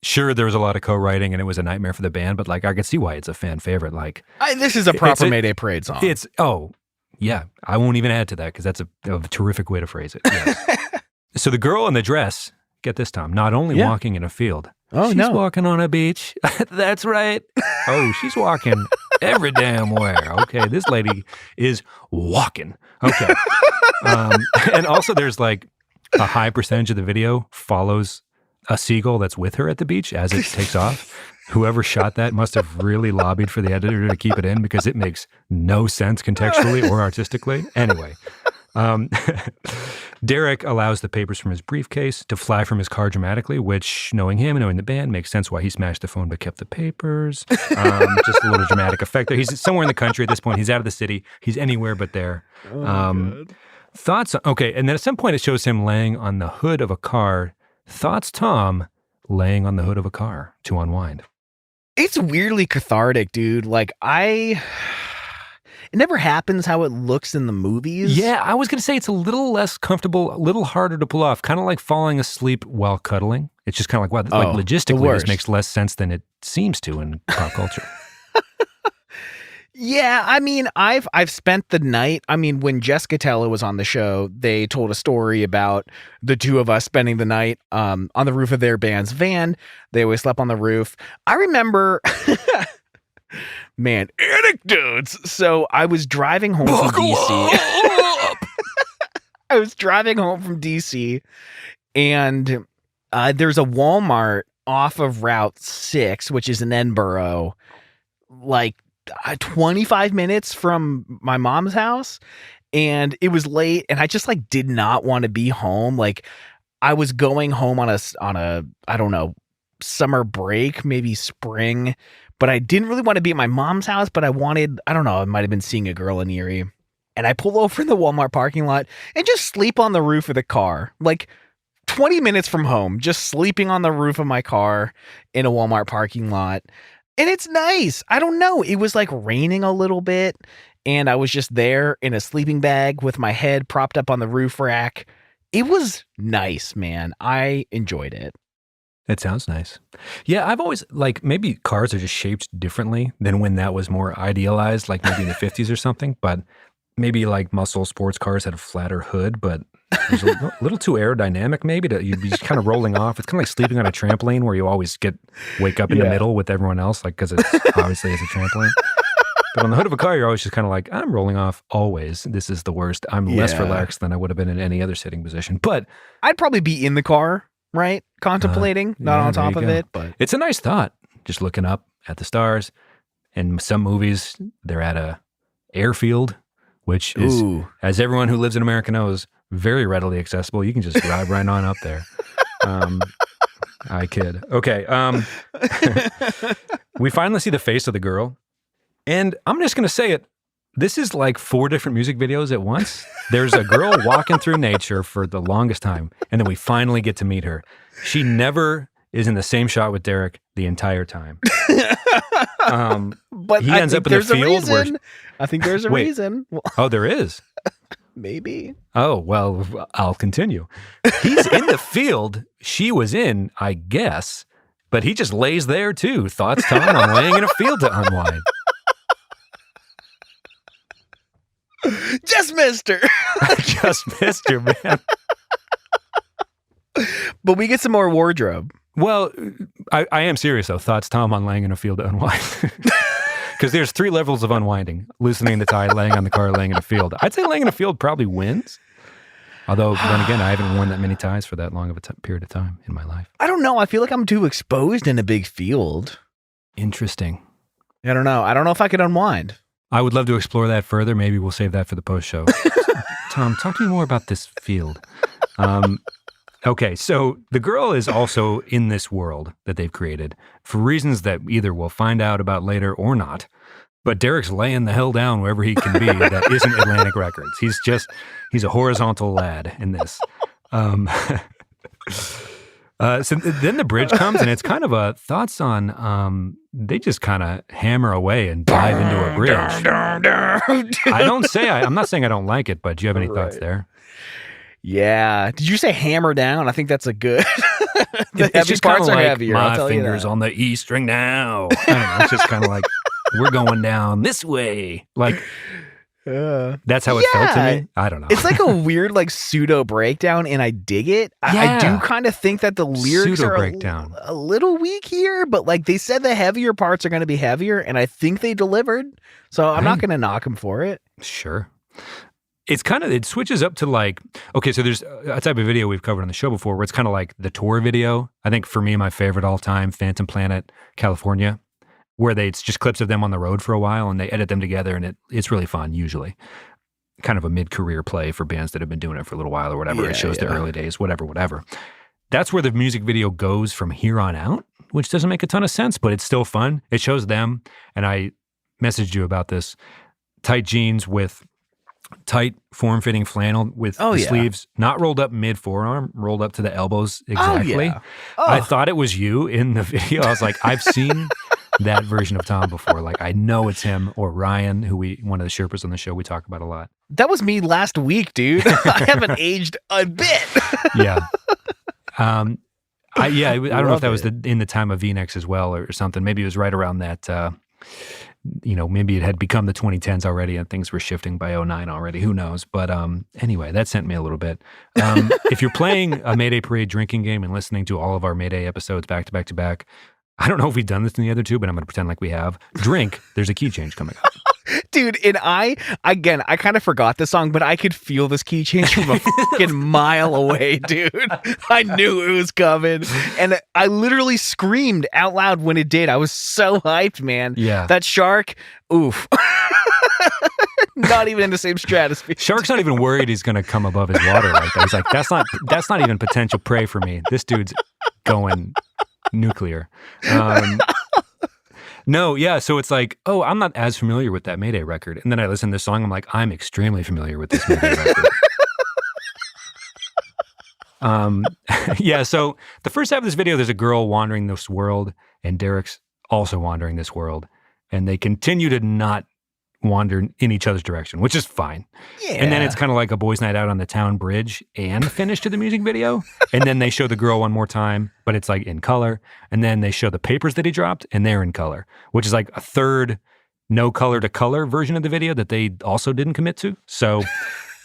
sure, there was a lot of co-writing and it was a nightmare for the band, but like I could see why it's a fan favorite. Like, this is a proper Mayday Parade song. Yeah, I won't even add to that because that's a terrific way to phrase it. Yes. So the girl in the dress, get this, Tom, not only walking in a field, she's walking on a beach. That's right. Oh, she's walking every damn where. Okay, this lady is walking. Okay. And also there's like a high percentage of the video follows a seagull that's with her at the beach as it takes off. Whoever shot that must have really lobbied for the editor to keep it in because it makes no sense contextually or artistically. Anyway, Derek allows the papers from his briefcase to fly from his car dramatically, which, knowing him and knowing the band, makes sense why he smashed the phone but kept the papers. Just a little dramatic effect there. He's somewhere in the country at this point. He's out of the city. He's anywhere but there. Thoughts? Okay, and then at some point it shows him laying on the hood of a car. Thoughts, Tom, laying on the hood of a car to unwind? It's weirdly cathartic, dude. Like, it never happens how it looks in the movies. Yeah, I was going to say it's a little less comfortable, a little harder to pull off, kind of like falling asleep while cuddling. It's just kind of like, wow, like logistically, this makes less sense than it seems to in pop culture. Yeah, I mean, I've spent the night. I mean, when Jessica Tella was on the show, they told a story about the two of us spending the night on the roof of their band's van. They always slept on the roof. I remember, man, anecdotes. So I was driving home from DC. I was driving home from DC, and there's a Walmart off of Route 6, which is in Edinburgh, like 25 minutes from my mom's house, and it was late, and I just like did not want to be home. Like I was going home on a I don't know, summer break, maybe spring, but I didn't really want to be at my mom's house, but I don't know, I might have been seeing a girl in Erie. And I pull over in the Walmart parking lot and just sleep on the roof of the car. Like 20 minutes from home, just sleeping on the roof of my car in a Walmart parking lot. And it's nice. I don't know. It was like raining a little bit, and I was just there in a sleeping bag with my head propped up on the roof rack. It was nice, man. I enjoyed it. It sounds nice. Yeah, I've always, like, maybe cars are just shaped differently than when that was more idealized, like maybe in the 50s or something. But maybe like muscle sports cars had a flatter hood, but it was a little too aerodynamic maybe you'd be just kind of rolling off. It's kind of like sleeping on a trampoline where you always wake up in the middle with everyone else, like, because it's obviously it's a trampoline. But on the hood of a car, you're always just kind of like, I'm rolling off always. This is the worst. I'm less relaxed than I would have been in any other sitting position. But I'd probably be in the car, right? Contemplating, not on top of it. But it's a nice thought, just looking up at the stars. In some movies, they're at a airfield, which is, as everyone who lives in America knows, very readily accessible. You can just drive right on up there. I kid. Okay. We finally see the face of the girl. And I'm just going to say it. This is like 4 different music videos at once. There's a girl walking through nature for the longest time. And then we finally get to meet her. She never is in the same shot with Derek the entire time. But he ends up in the field where... I think there's a reason. Oh, there is? Maybe. Oh, well, I'll continue. He's in the field she was in, I guess, but he just lays there too. Thoughts, Tom, on laying in a field to unwind? Just missed her. Just missed her, man. But we get some more wardrobe. Well, I am serious, though. Thoughts, Tom, on laying in a field to unwind? Because there's 3 levels of unwinding: loosening the tie, laying on the car, laying in a field. I'd say laying in a field probably wins. Although, then again, I haven't worn that many ties for that long of a period of time in my life. I don't know. I feel like I'm too exposed in a big field. Interesting. I don't know. I don't know if I could unwind. I would love to explore that further. Maybe we'll save that for the post show. Tom, talk to me more about this field. Okay, so the girl is also in this world that they've created for reasons that either we'll find out about later or not. But Derek's laying the hell down wherever he can be that isn't Atlantic Records. He's a horizontal lad in this. So then the bridge comes, and it's kind of a thoughts on, they just kind of hammer away and dive into a bridge. I'm not saying I don't like it, but do you have any thoughts there? Yeah. Did you say hammer down? I think that's a good. The it's just parts are like, heavier. My fingers on the E string now. I don't know, it's just kind of like, we're going down this way. Like, that's how it felt to me. I don't know. It's like a weird, like, pseudo breakdown, and I dig it. I do kind of think that the lyrics are a little weak here, but like they said, the heavier parts are going to be heavier, and I think they delivered. So I'm not going to knock them for it. Sure. It switches up to like, okay, so there's a type of video we've covered on the show before where it's kind of like the tour video. I think for me, my favorite all time, Phantom Planet, California, where it's just clips of them on the road for a while and they edit them together, and it's really fun, usually. Kind of a mid-career play for bands that have been doing it for a little while or whatever. It shows their early days, whatever. That's where the music video goes from here on out, which doesn't make a ton of sense, but it's still fun. It shows them, and I messaged you about this, tight jeans with tight form-fitting flannel with the sleeves not rolled up mid-forearm, rolled up to the elbows exactly. I thought it was you in the video. I was like, I've seen that version of Tom before. Like, I know it's him or Ryan, one of the Sherpas on the show we talk about a lot. That was me last week, dude. I haven't aged a bit. Yeah. I don't know if that was in the time of V-necks as well or something. Maybe it was right around that maybe it had become the 2010s already and things were shifting by 2009 already. Who knows? But anyway, that sent me a little bit. If you're playing a Mayday Parade drinking game and listening to all of our Mayday episodes back to back to back, I don't know if we've done this in the other two, but I'm going to pretend like we have. Drink, there's a key change coming up. Dude, and I kind of forgot the song, but I could feel this key change from a fucking mile away, dude. I knew it was coming. And I literally screamed out loud when it did. I was so hyped, man. Yeah. That shark, oof. Not even in the same stratosphere. Shark's not even worried he's going to come above his water like that. He's like, that's not even potential prey for me. This dude's going nuclear. No, yeah. So it's like, oh, I'm not as familiar with that Mayday record. And then I listen to this song. I'm like, I'm extremely familiar with this Mayday record. Yeah. So the first half of this video, there's a girl wandering this world, and Derek's also wandering this world, and they continue to not wander in each other's direction, which is fine. Yeah. And then it's kind of like a boys' night out on the town bridge and finish to the music video. And then they show the girl one more time, but it's like in color. And then they show the papers that he dropped, and they're in color, which is like a third no color to color version of the video that they also didn't commit to. So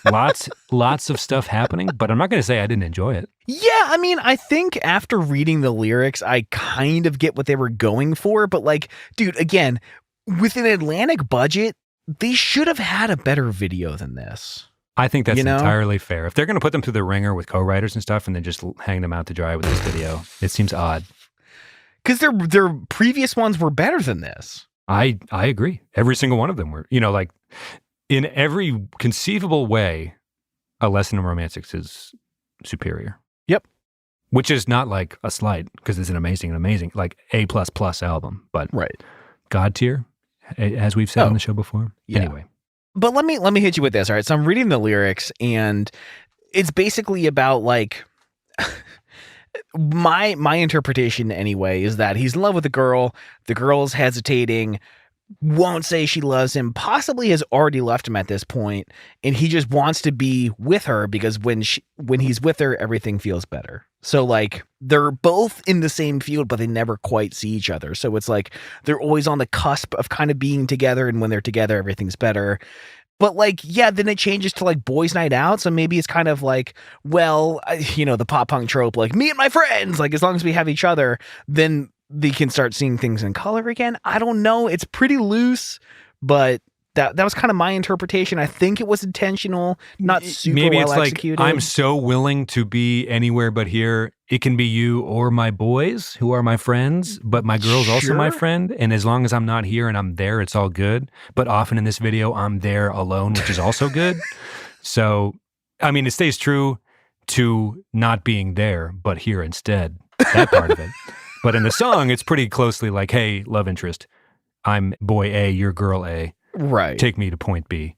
lots of stuff happening, but I'm not going to say I didn't enjoy it. Yeah, I mean, I think after reading the lyrics, I kind of get what they were going for. But like, dude, again, with an Atlantic budget, they should have had a better video than this. I think that's entirely fair. If they're going to put them through the ringer with co-writers and stuff and then just hang them out to dry with this video, it seems odd. Because their previous ones were better than this. I agree. Every single one of them were, like in every conceivable way, A Lesson in Romantics is superior. Yep. Which is not like a slight, because it's an amazing, like A++ album, but right. God tier, as we've said on the show before. Yeah. Anyway. But let me hit you with this. All right. So I'm reading the lyrics, and it's basically about like my interpretation anyway is that he's in love with a girl. The girl is hesitating, won't say she loves him, possibly has already left him at this point, and he just wants to be with her because when he's with her, everything feels better. So like they're both in the same field, but they never quite see each other. So it's like they're always on the cusp of kind of being together, and when they're together, everything's better. But like, yeah, then it changes to like boys' night out. So maybe it's kind of like, well, the pop punk trope, like me and my friends, like as long as we have each other, then they can start seeing things in color again. I don't know. It's pretty loose, but that was kind of my interpretation. I think it was intentional, not super maybe well it's executed. Like, I'm so willing to be anywhere but here. It can be you or my boys who are my friends, but my girl's also my friend. And as long as I'm not here and I'm there, it's all good. But often in this video, I'm there alone, which is also good. So, I mean, it stays true to not being there, but here instead, that part of it. But in the song, it's pretty closely like, hey, love interest, I'm boy A, you're girl A. Right. Take me to point B,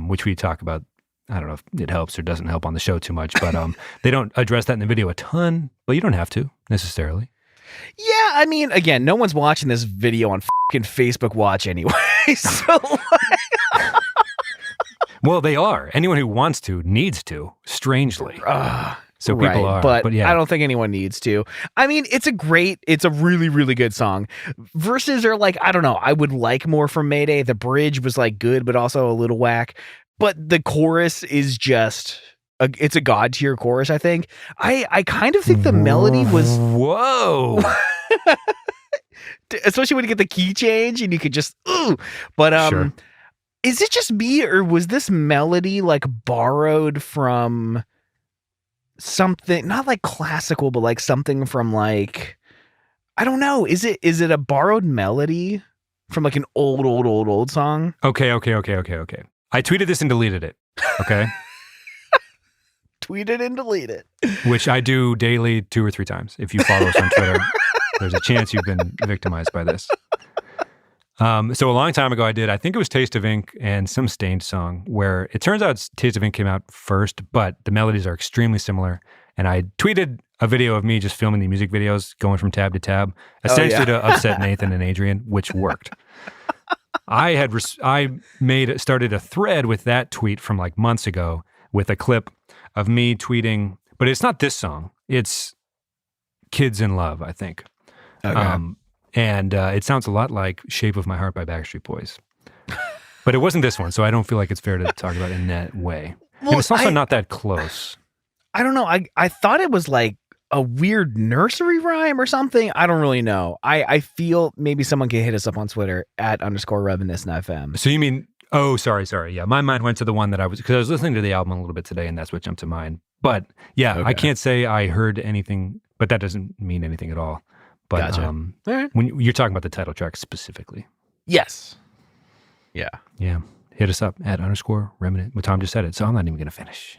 which we talk about. I don't know if it helps or doesn't help on the show too much, but they don't address that in the video a ton, but you don't have to necessarily. Yeah, I mean, again, no one's watching this video on fucking Facebook Watch anyway. So, well, they are. Anyone who wants to needs to, strangely. So people are. But yeah. I don't think anyone needs to. I mean, it's a really, really good song. Verses are like, I don't know, I would like more from Mayday. The bridge was like good, but also a little whack. But the chorus is just, it's a god tier chorus, I think. I kind of think the melody was... Whoa! Especially when you get the key change and you could just, ooh. But sure. Is it just me, or was this melody like borrowed from something, not like classical, but like something from like, I don't know. Is it a borrowed melody from like an old song? Okay. I tweeted this and deleted it. Okay. Tweet it and delete it. Which I do daily 2 or 3 times. If you follow us on Twitter, there's a chance you've been victimized by this. So a long time ago I think it was Taste of Ink and some Stained song, where it turns out Taste of Ink came out first, but the melodies are extremely similar. And I tweeted a video of me just filming the music videos, going from tab to tab, essentially to upset Nathan and Adrian, which worked. I started a thread with that tweet from like months ago with a clip of me tweeting, but it's not this song. It's Kids in Love, I think. Okay. And it sounds a lot like Shape of My Heart by Backstreet Boys. But it wasn't this one, so I don't feel like it's fair to talk about it in that way. Well, and it's also not that close. I don't know. I thought it was like a weird nursery rhyme or something. I don't really know. I feel maybe someone can hit us up on Twitter @_reminiscent_FM. So you mean, oh, sorry. Yeah, my mind went to the one that because I was listening to the album a little bit today and that's what jumped to mind. But yeah, okay. I can't say I heard anything, but that doesn't mean anything at all. But gotcha. All right. When you're talking about the title track specifically. Yes. Yeah. Yeah. Hit us up @_reminiscent. Well, Tom just said it, so I'm not even going to finish.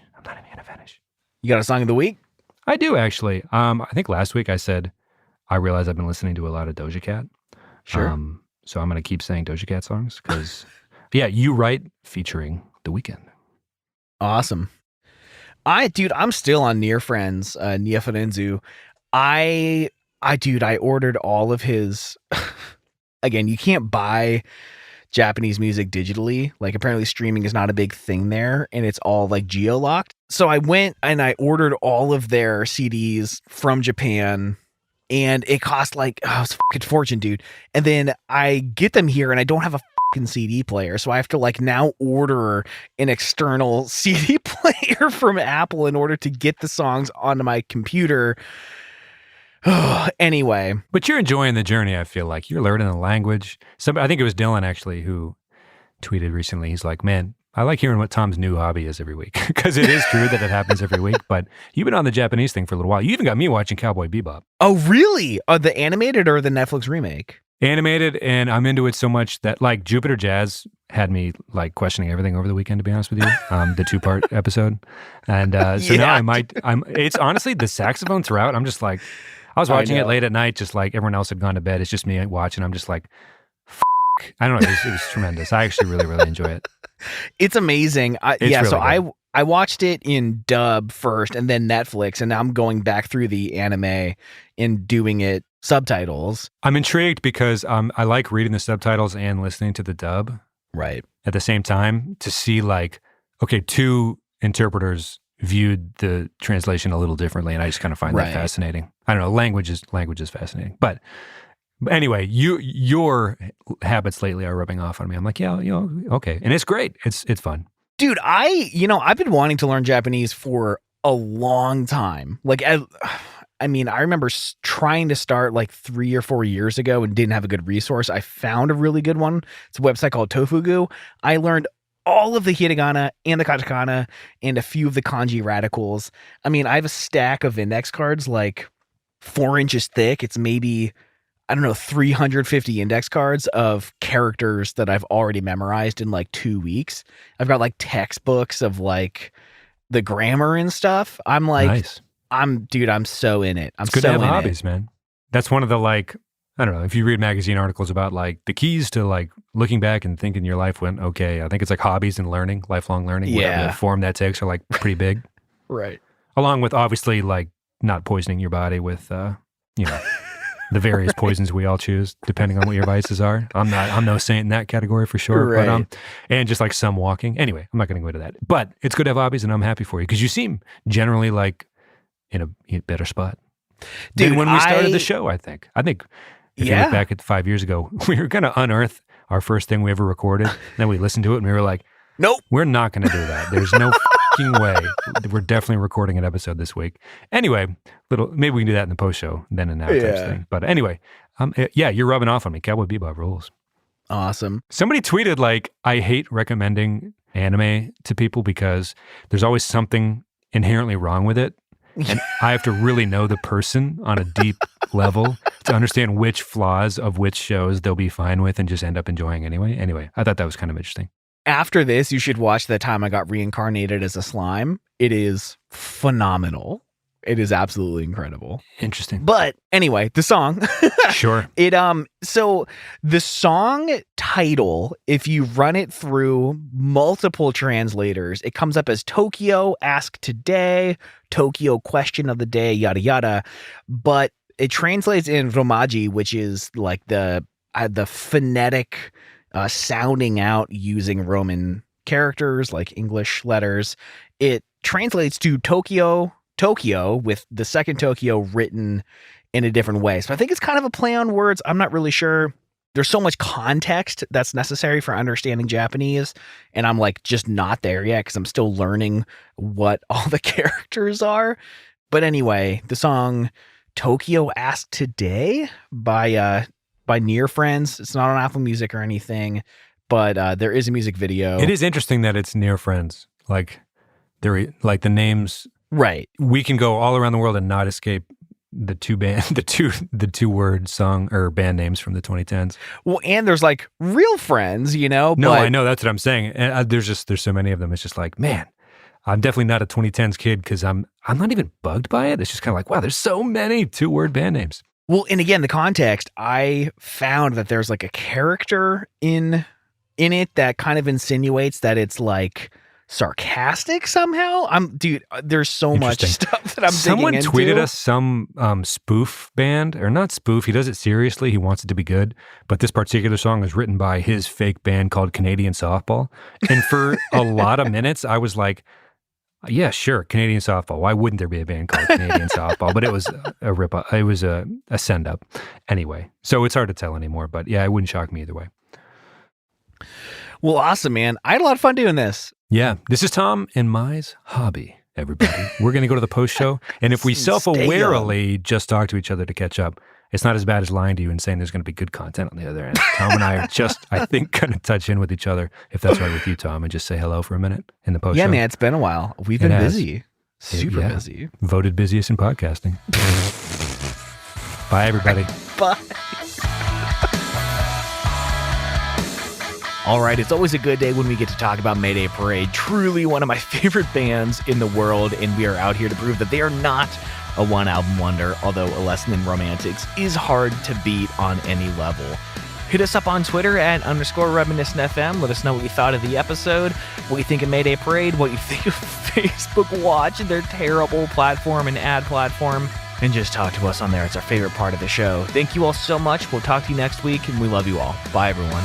You got a song of the week? I do, actually. I think last week I said, I realized I've been listening to a lot of Doja Cat. Sure. So I'm going to keep saying Doja Cat songs because, yeah, You Right featuring The Weeknd. Awesome. I'm still on Niar Friends, Niar Frenzu. I ordered all of his, again, you can't buy Japanese music digitally. Like apparently streaming is not a big thing there and it's all like geo-locked. So I went and I ordered all of their CDs from Japan and it cost like, it's a fucking fortune, dude. And then I get them here and I don't have a fucking CD player. So I have to like now order an external CD player from Apple in order to get the songs onto my computer. Anyway. But you're enjoying the journey, I feel like. You're learning the language. I think it was Dylan, actually, who tweeted recently. He's like, man, I like hearing what Tom's new hobby is every week. Because it is true that it happens every week. But you've been on the Japanese thing for a little while. You even got me watching Cowboy Bebop. Oh, really? The animated or the Netflix remake? Animated, and I'm into it so much that, like, Jupiter Jazz had me, like, questioning everything over the weekend, to be honest with you. The 2-part episode. And so now it's honestly, the saxophone throughout, I'm just like, I was watching it late at night, just like everyone else had gone to bed. It's just me watching. I'm just like, I don't know. It was tremendous. I actually really, really enjoy it. It's amazing. I watched it in dub first and then Netflix, and now I'm going back through the anime and doing it subtitles. I'm intrigued because I like reading the subtitles and listening to the dub. Right. At the same time to see like, okay, two interpreters viewed the translation a little differently, and I just kind of find that fascinating. I don't know, language is fascinating. But anyway, your habits lately are rubbing off on me. I'm like, yeah, okay. And it's great. It's fun. Dude, I've been wanting to learn Japanese for a long time. Like, I remember trying to start like 3 or 4 years ago and didn't have a good resource. I found a really good one. It's a website called Tofugu. I learned all of the hiragana and the katakana and a few of the kanji radicals. I have a stack of index cards like 4 inches thick. It's maybe, 350 index cards of characters that I've already memorized in like 2 weeks. I've got like textbooks of like the grammar and stuff. I'm like, nice. I'm so in it. It's good to have hobbies, man. That's one of the like, I don't know, if you read magazine articles about like the keys to like looking back and thinking your life went okay, I think it's like hobbies and learning, lifelong learning, whatever form that takes are like pretty big. Right. Along with obviously like not poisoning your body with, the various poisons we all choose depending on what your vices are. I'm no saint in that category for sure. Right. But, and just like some walking. Anyway, I'm not going to go into that. But it's good to have hobbies and I'm happy for you because you seem generally like in a better spot. Dude, than when we started the show, I think. If you look back at 5 years ago, we were going to unearth our first thing we ever recorded. Then we listened to it and we were like, nope, we're not going to do that. There's no fucking way. We're definitely recording an episode this week. Anyway, maybe we can do that in the post show, then and now type thing. But anyway, you're rubbing off on me. Cowboy Bebop rules. Awesome. Somebody tweeted like, I hate recommending anime to people because there's always something inherently wrong with it. And I have to really know the person on a deep level to understand which flaws of which shows they'll be fine with and just end up enjoying anyway. Anyway, I thought that was kind of interesting. After this, you should watch The Time I Got Reincarnated as a Slime. It is phenomenal. It is absolutely incredible. Interesting. But anyway, the song. Sure. So the song title, if you run it through multiple translators, it comes up as Tokyo Ask Today, Tokyo Question of the Day, yada yada. But it translates in Romaji, which is like the phonetic sounding out using Roman characters like English letters. It translates to Tokyo with the second Tokyo written in a different way. So I think it's kind of a play on words. I'm not really sure. There's so much context that's necessary for understanding Japanese, and I'm like just not there yet because I'm still learning what all the characters are. But anyway, the song Tokyo Ask Today by Near Friends. It's not on Apple Music or anything, but there is a music video. It is interesting that it's Near Friends. Like the names, right? We can go all around the world and not escape the two word song or band names from the 2010s. Well, and there's like real friends, you know. No, but I know, that's what I'm saying. And there's so many of them. It's just like, man, I'm definitely not a 2010s kid because I'm not even bugged by it. It's just kind of like, wow, there's so many 2-word band names. Well, and again, the context, I found that there's like a character in it that kind of insinuates that it's like sarcastic somehow. There's so much stuff that I'm Someone digging into. tweeted us some spoof band, or not spoof, he does it seriously, he wants it to be good, but this particular song is written by his fake band called Canadian Softball. And for a lot of minutes, I was like, yeah, sure, Canadian Softball. Why wouldn't there be a band called Canadian Softball? But it was a rip-up. It was a send-up. Anyway, so it's hard to tell anymore, but yeah, it wouldn't shock me either way. Well, awesome, man. I had a lot of fun doing this. Yeah, this is Tom and Mai's hobby, everybody. We're going to go to the post show, and if we self-awarely just talk to each other to catch up, it's not as bad as lying to you and saying there's going to be good content on the other end. Tom and I are just, I think, going to touch in with each other, if that's right with you, Tom, and just say hello for a minute in the post show. Yeah, man, it's been a while. We've been busy. Super busy. Voted busiest in podcasting. Bye, everybody. Bye. All right, it's always a good day when we get to talk about Mayday Parade, truly one of my favorite bands in the world, and we are out here to prove that they are not a one-album wonder, although A Lesson in Romantics is hard to beat on any level. Hit us up on Twitter at _reminiscentfm. Let us know what you thought of the episode, what you think of Mayday Parade, what you think of Facebook Watch, their terrible platform and ad platform, and just talk to us on there. It's our favorite part of the show. Thank you all so much. We'll talk to you next week, and we love you all. Bye, everyone.